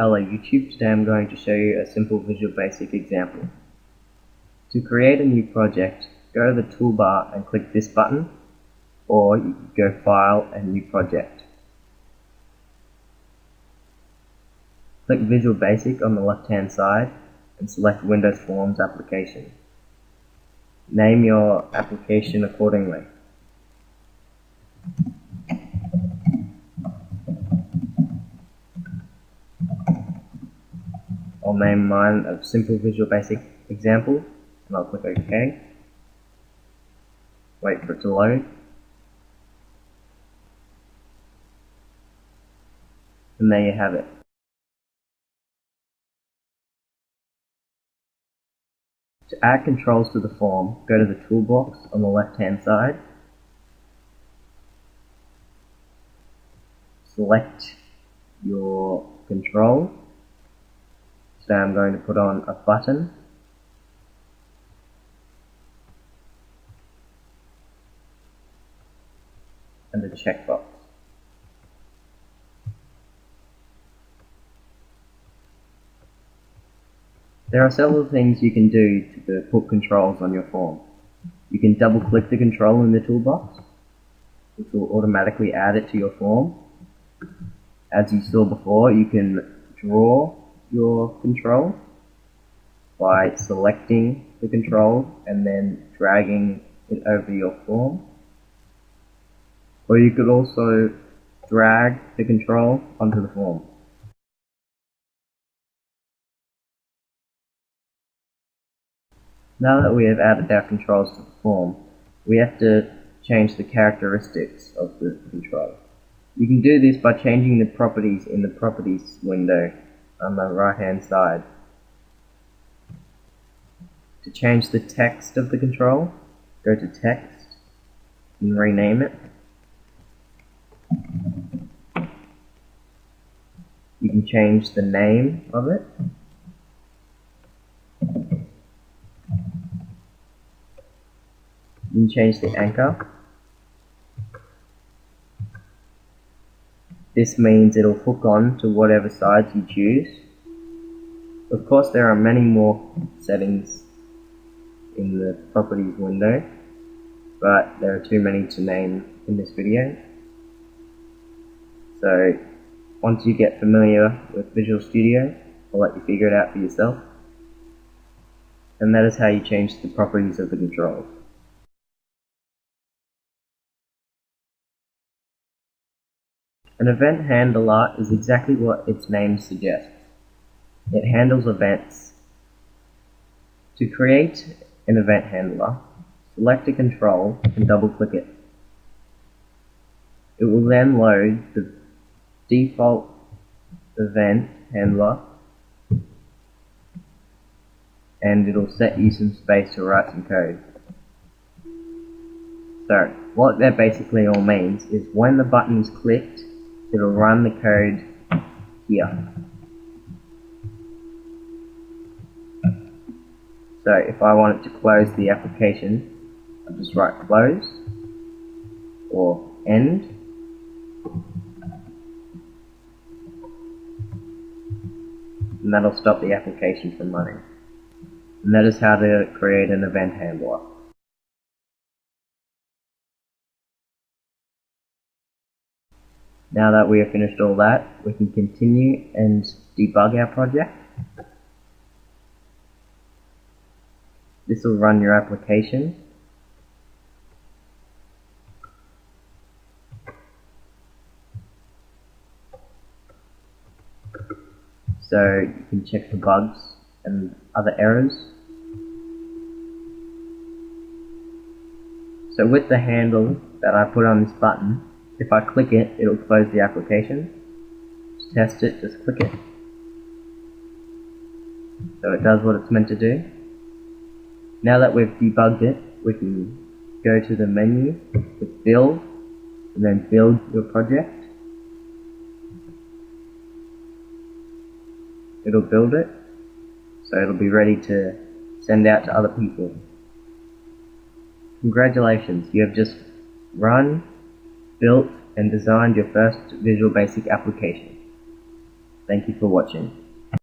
Hello YouTube, today I'm going to show you a simple Visual Basic example. To create a new project, go to the toolbar and click this button, or you can go File and New Project. Click Visual Basic on the left hand side and select Windows Forms application. Name your application accordingly. I'll name mine a simple Visual Basic example and I'll click OK. Wait for it to load. And there you have it. To add controls to the form, go to the toolbox on the left hand side. Select your control. So I'm going to put on a button. And a checkbox. There are several things you can do to put controls on your form. You can double click the control in the toolbox, which will automatically add it to your form. As you saw before, you can draw your control by selecting the control and then dragging it over your form. Or you could also drag the control onto the form. Now that we have added our controls to the form, we have to change the characteristics of the control. You can do this by changing the properties in the Properties window on the right hand side. To change the text of the control, go to Text and rename it. You can change the name of it. You can change the anchor. This means it'll hook on to whatever sides you choose. Of course, there are many more settings in the Properties window, but there are too many to name in this video. So, once you get familiar with Visual Studio, I'll let you figure it out for yourself. And that is how you change the properties of the controls. An event handler is exactly what its name suggests. It handles events. To create an event handler, select a control and double click it. It will then load the default event handler and it'll set you some space to write some code. So, what that basically all means is when the button is clicked, it'll run the code here. So if I want it to close the application, I'll just write close or end. And that'll stop the application from running. And that is how to create an event handler. Now that we have finished all that, we can continue and debug our project. This will run your application. So you can check for bugs and other errors. So with the handle that I put on this button, if I click it, it'll close the application. To test it, just click it. So it does what it's meant to do. Now that we've debugged it, we can go to the menu with Build, and then build your project. It'll build it, so it'll be ready to send out to other people. Congratulations, you have just run, built, and designed your first Visual Basic application. Thank you for watching.